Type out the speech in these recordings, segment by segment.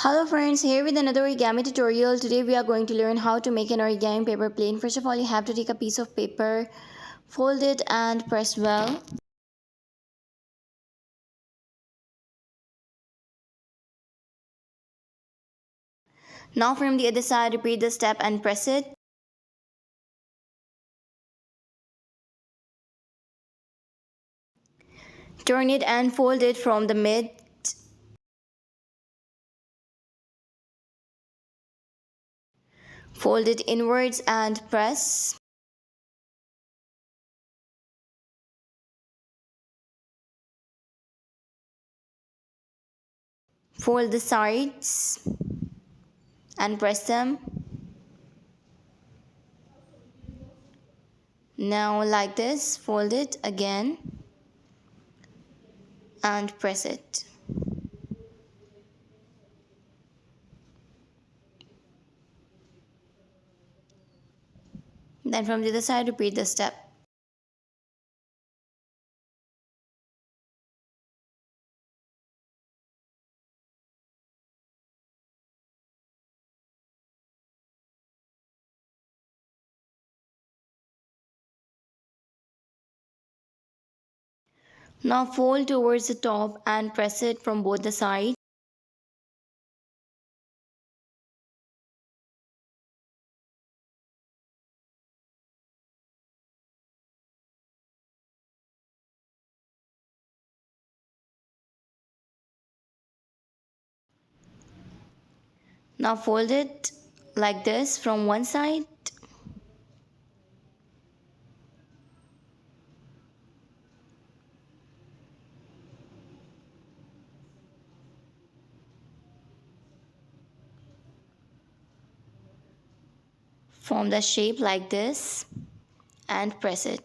Hello friends, here with another origami tutorial. Today we are going to learn how to make an origami paper plane. First of all, you have to take a piece of paper, fold it and press well. Now from the other side, repeat the step and press it. Turn it and fold it from the mid. Fold it inwards and press. Fold the sides and press them. Now like this, fold it again and press it. Then from the other side, repeat the step. Now fold towards the top and press it from both the sides. Now fold it like this from one side. Form the shape like this and press it.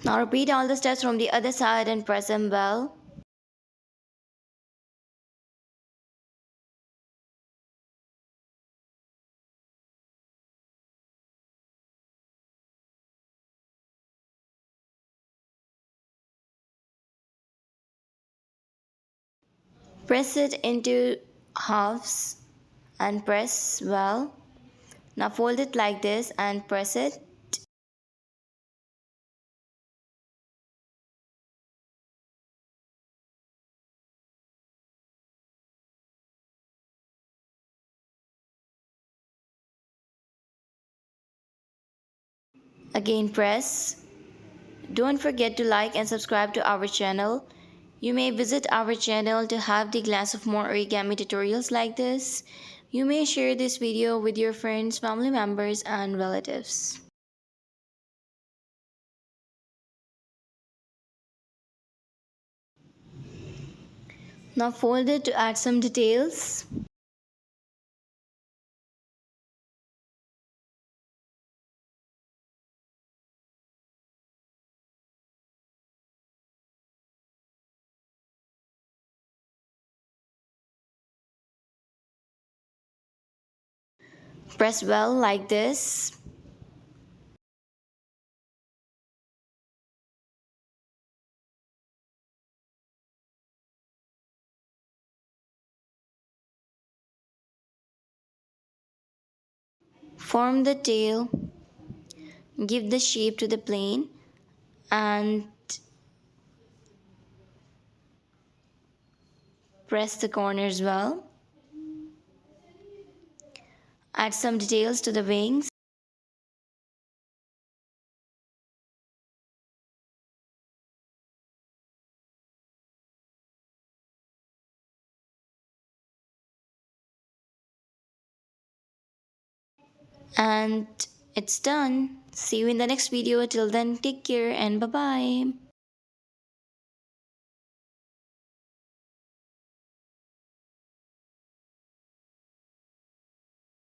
Now repeat all the steps from the other side and press them well. Press it into halves and press well. Now fold it like this and press it. Again press. Don't forget to like and subscribe to our channel. You may visit our channel to have the glance of more origami tutorials like this. You may share this video with your friends, family members and relatives. Now fold it to add some details. Press well like this. Form the tail. Give the shape to the plane and press the corners well. Add some details to the wings. And It's done. See you in the next video. Till then, take care and bye bye.